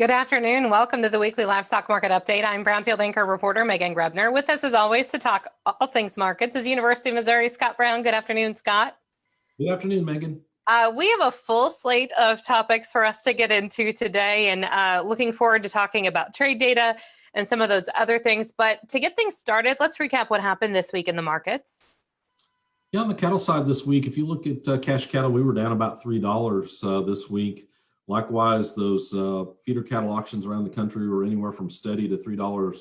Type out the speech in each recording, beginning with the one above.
Good afternoon. Welcome to the weekly livestock market update. I'm Brownfield anchor reporter Megan Grebner. With us, as always, to talk all things markets is University of Missouri Scott Brown. Good afternoon, Scott. Good afternoon, Megan. We have a full slate of topics for us to get into today, and looking forward to talking about trade data and some of those other things. But to get things started, let's recap what happened this week in the markets. Yeah, on the cattle side this week, if you look at cash cattle, we were down about $3 this week. Likewise, those feeder cattle auctions around the country were anywhere from steady to $3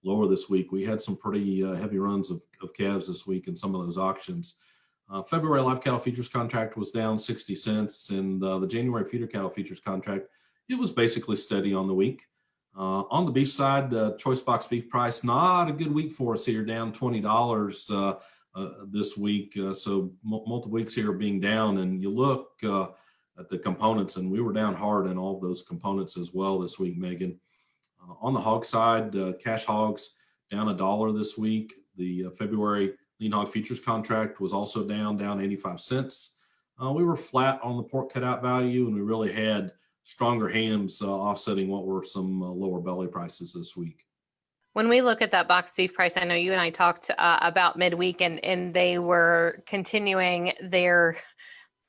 lower this week. We had some pretty heavy runs of calves this week in some of those auctions. February live cattle futures contract was down 60 cents, and the January feeder cattle futures contract, it was basically steady on the week. On the beef side, choice box beef price, not a good week for us here, down $20 this week. So multiple weeks here being down, and you look at the components, and we were down hard in all of those components as well this week, Megan. On the hog side, cash hogs down $1 this week. The February lean hog futures contract was also down 85 cents. We were flat on the pork cutout value, and we really had stronger hams offsetting what were some lower belly prices this week. When we look at that box beef price, I know you and I talked about midweek, and they were continuing their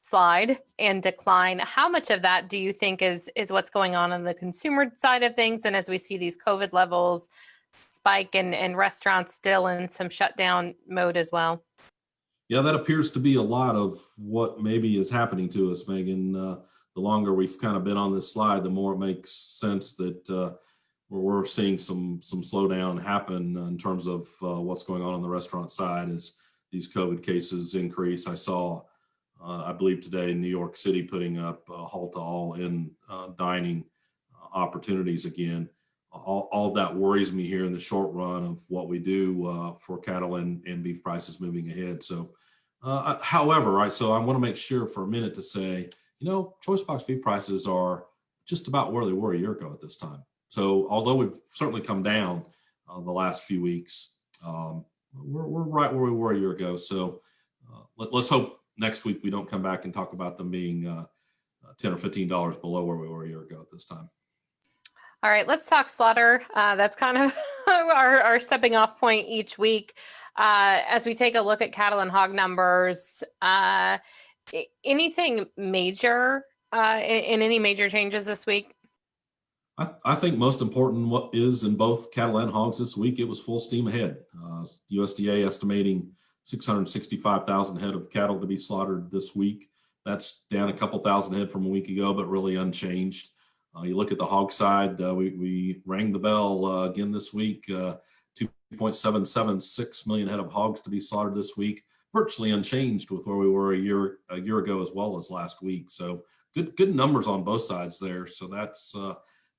slide and decline. How much of that do you think is what's going on the consumer side of things? And as we see these COVID levels spike and restaurants still in some shutdown mode as well? Yeah, that appears to be a lot of what maybe is happening to us, Megan. The longer we've kind of been on this slide, the more it makes sense that we're seeing some slowdown happen in terms of what's going on the restaurant side as these COVID cases increase. I saw I believe today in New York City putting up a halt to all in dining opportunities again. All of that worries me here in the short run of what we do for cattle and beef prices moving ahead. So, however, right, so I want to make sure for a minute to say, choice box beef prices are just about where they were a year ago at this time. So although we've certainly come down the last few weeks, we're right where we were a year ago. So let's hope next week we don't come back and talk about them being $10 or $15 below where we were a year ago at this time. All right, let's talk slaughter. That's kind of our stepping off point each week. As we take a look at cattle and hog numbers, anything major in any major changes this week? I think most important what is in both cattle and hogs this week, it was full steam ahead. USDA estimating 665,000 head of cattle to be slaughtered this week. That's down a couple thousand head from a week ago, but really unchanged. You look at the hog side, we rang the bell again this week, 2.776 million head of hogs to be slaughtered this week, virtually unchanged with where we were a year ago as well as last week. So good numbers on both sides there. So that's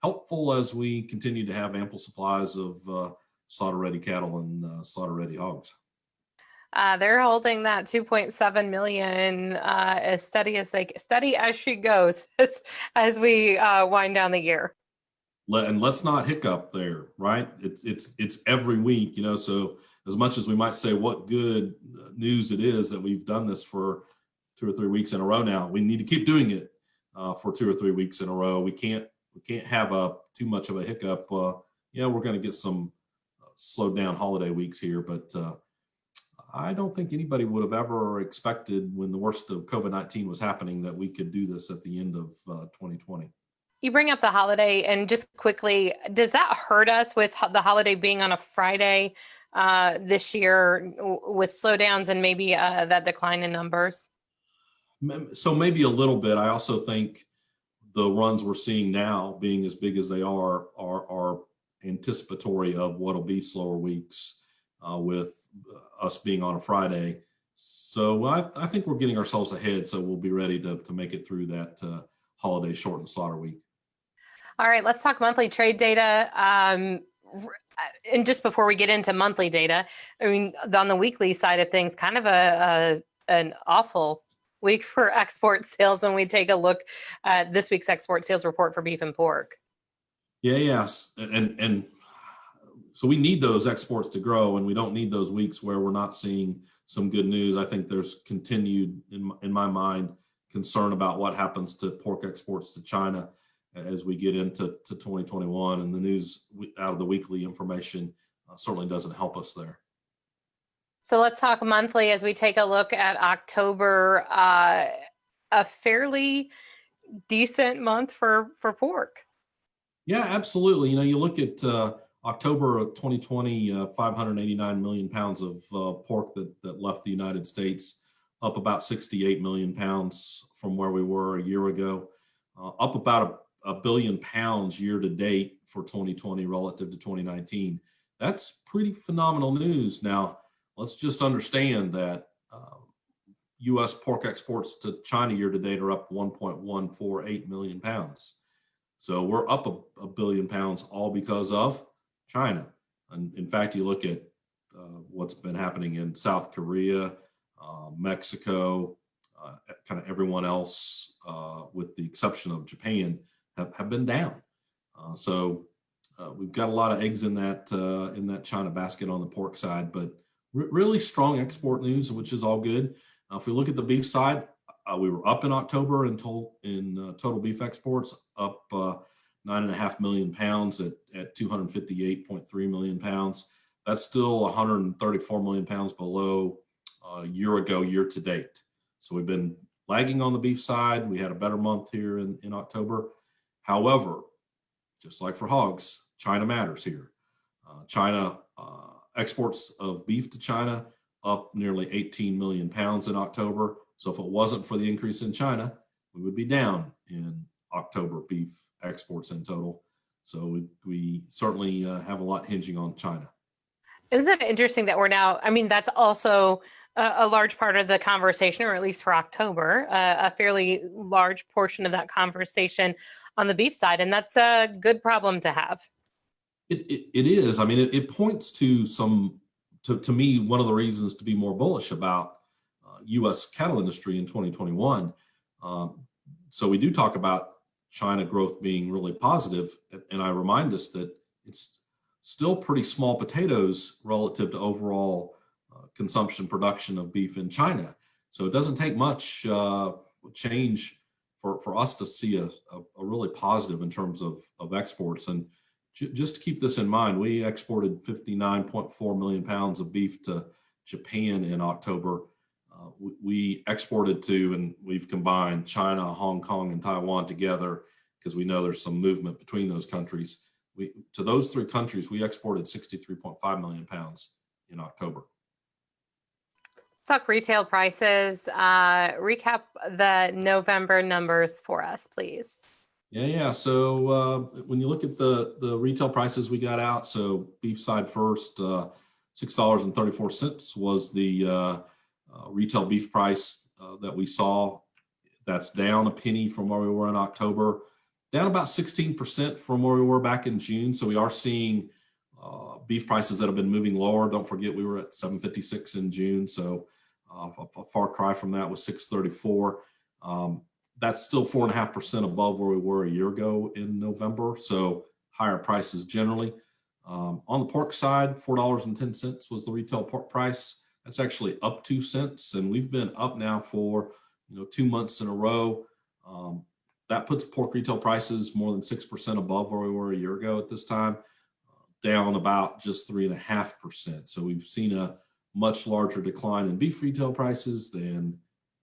helpful as we continue to have ample supplies of slaughter-ready cattle and slaughter-ready hogs. They're holding that 2.7 million as steady as she goes as we wind down the year. And let's not hiccup there, right? It's every week, so as much as we might say what good news it is that we've done this for 2 or 3 weeks in a row now, we need to keep doing it for 2 or 3 weeks in a row. We can't have too much of a hiccup. We're going to get some slowed down holiday weeks here, but I don't think anybody would have ever expected when the worst of COVID-19 was happening that we could do this at the end of 2020. You bring up the holiday, and just quickly, does that hurt us with the holiday being on a Friday this year with slowdowns and maybe that decline in numbers? So maybe a little bit. I also think the runs we're seeing now being as big as they are anticipatory of what'll be slower weeks with us being on a Friday. So I think we're getting ourselves ahead, so we'll be ready to make it through that holiday shortened slaughter week. All right, let's talk monthly trade data. And just before we get into monthly data, I mean, on the weekly side of things, kind of an awful week for export sales when we take a look at this week's export sales report for beef and pork. Yes. And so we need those exports to grow, and we don't need those weeks where we're not seeing some good news. I think there's continued, in my mind, concern about what happens to pork exports to China. as we get into 2021, and the news out of the weekly information certainly doesn't help us there. So let's talk monthly as we take a look at October, a fairly decent month for pork. Yeah, absolutely. You look at October of 2020, 589 million pounds of pork that left the United States, up about 68 million pounds from where we were a year ago, up about a billion pounds year to date for 2020 relative to 2019. That's pretty phenomenal news. Now, let's just understand that U.S. pork exports to China year to date are up 1.148 million pounds. So we're up a billion pounds, all because of China. And in fact, you look at what's been happening in South Korea, Mexico, kind of everyone else, with the exception of Japan, have been down. So we've got a lot of eggs in that China basket on the pork side, but really strong export news, which is all good. If we look at the beef side, we were up in October in total beef exports, up 9.5 million pounds at 258.3 million pounds. That's still 134 million pounds below a year ago, year to date. So we've been lagging on the beef side. We had a better month here in October. However, just like for hogs, China matters here. China exports of beef to China up nearly 18 million pounds in October. So if it wasn't for the increase in China, we would be down in October beef exports in total. So we certainly have a lot hinging on China. Isn't that interesting that we're now, I mean, that's also a large part of the conversation, or at least for October, a fairly large portion of that conversation on the beef side. And that's a good problem to have. It is. I mean, it points to to me, one of the reasons to be more bullish about U.S. cattle industry in 2021. So we do talk about China growth being really positive, and I remind us that it's still pretty small potatoes relative to overall consumption production of beef in China. So it doesn't take much change for us to see a really positive in terms of exports. And just to keep this in mind, we exported 59.4 million pounds of beef to Japan in October. We exported to, and we've combined China, Hong Kong, and Taiwan together because we know there's some movement between those countries. To those three countries, we exported 63.5 million pounds in October. Let's talk retail prices. Recap the November numbers for us, please. Yeah. So when you look at the retail prices we got out, so beef side first, $6.34 was the retail beef price that we saw. That's down a penny from where we were in October, down about 16% from where we were back in June. So we are seeing beef prices that have been moving lower. Don't forget, we were at $7.56 in June. So a far cry from that was $6.34. That's still 4.5% above where we were a year ago in November. So higher prices generally. On the pork side, $4.10 was the retail pork price. That's actually up 2 cents, and we've been up now for 2 months in a row. That puts pork retail prices more than 6% above where we were a year ago at this time, down about just 3.5%. So we've seen a much larger decline in beef retail prices than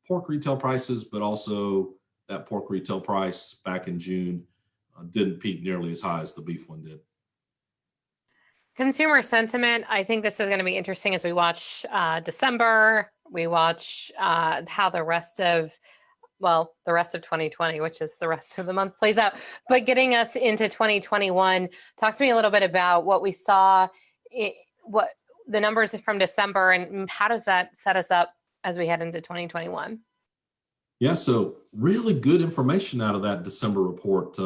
pork retail prices, but also that pork retail price back in June didn't peak nearly as high as the beef one did. Consumer sentiment, I think this is going to be interesting as we watch December. We watch how the rest of 2020, which is the rest of the month, plays out. But getting us into 2021, talk to me a little bit about what we saw, what the numbers from December, and how does that set us up as we head into 2021? Yeah, so really good information out of that December report.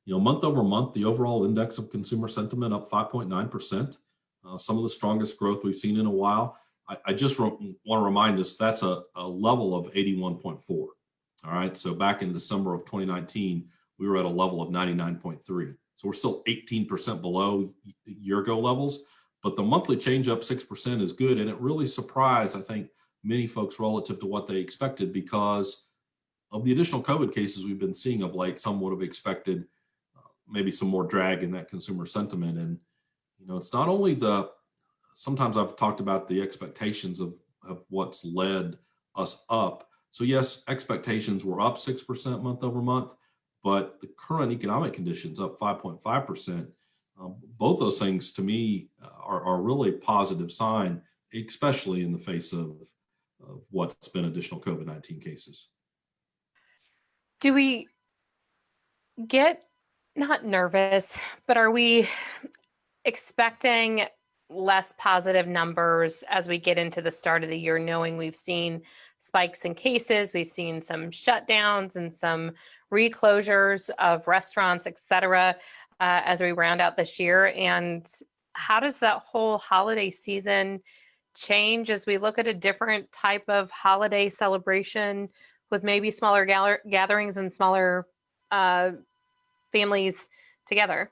Month over month, the overall index of consumer sentiment up 5.9%, some of the strongest growth we've seen in a while. I just want to remind us that's a level of 81.4. All right, so back in December of 2019, we were at a level of 99.3. So we're still 18% below year ago levels, but the monthly change up 6% is good. And it really surprised, I think, many folks relative to what they expected because of the additional COVID cases we've been seeing of late, some would have expected maybe some more drag in that consumer sentiment. And, it's not only sometimes I've talked about the expectations of what's led us up. So yes, expectations were up 6% month over month, but the current economic conditions up 5.5%. Both those things to me are really positive sign, especially in the face of what's been additional COVID-19 cases. Do we get not nervous, but are we expecting less positive numbers as we get into the start of the year, knowing we've seen spikes in cases, we've seen some shutdowns and some reclosures of restaurants, et cetera, as we round out this year? And how does that whole holiday season change as we look at a different type of holiday celebration with maybe smaller gatherings and smaller families together?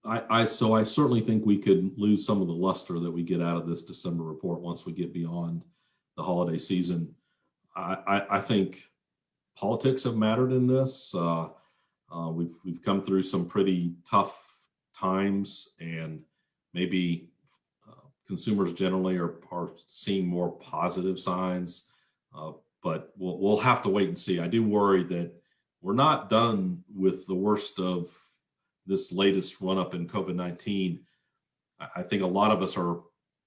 I certainly think we could lose some of the luster that we get out of this December report once we get beyond the holiday season. I think politics have mattered in this. We've come through some pretty tough times, and maybe consumers generally are seeing more positive signs. But we'll have to wait and see. I do worry that we're not done with the worst of this latest run up in COVID-19. I think a lot of us are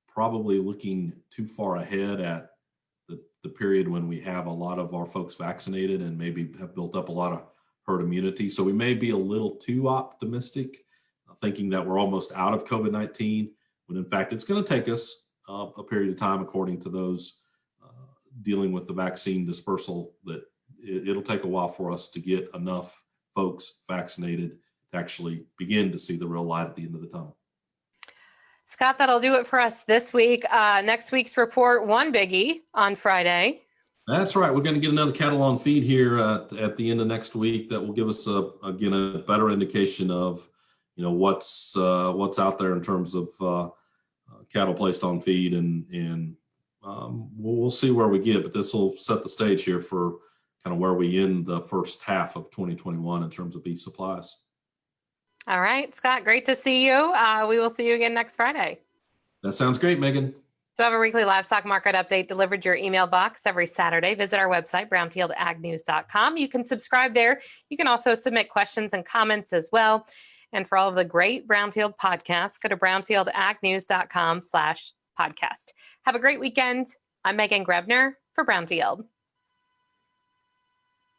probably looking too far ahead at the period when we have a lot of our folks vaccinated and maybe have built up a lot of herd immunity. So we may be a little too optimistic, thinking that we're almost out of COVID-19, when in fact it's going to take us a period of time, according to those dealing with the vaccine dispersal, that it'll take a while for us to get enough folks vaccinated to actually begin to see the real light at the end of the tunnel. Scott, that'll do it for us this week. Next week's report, one biggie on Friday. That's right. We're going to get another cattle on feed here at the end of next week. That will give us a better indication of what's out there in terms of cattle placed on feed, and we'll see where we get. But this will set the stage here for kind of where we end the first half of 2021 in terms of beef supplies. All right, Scott, great to see you. We will see you again next Friday. That sounds great, Megan. To have a weekly livestock market update delivered to your email box every Saturday, visit our website, brownfieldagnews.com. You can subscribe there. You can also submit questions and comments as well. And for all of the great Brownfield podcasts, go to brownfieldagnews.com/podcast. Have a great weekend. I'm Megan Grebner for Brownfield.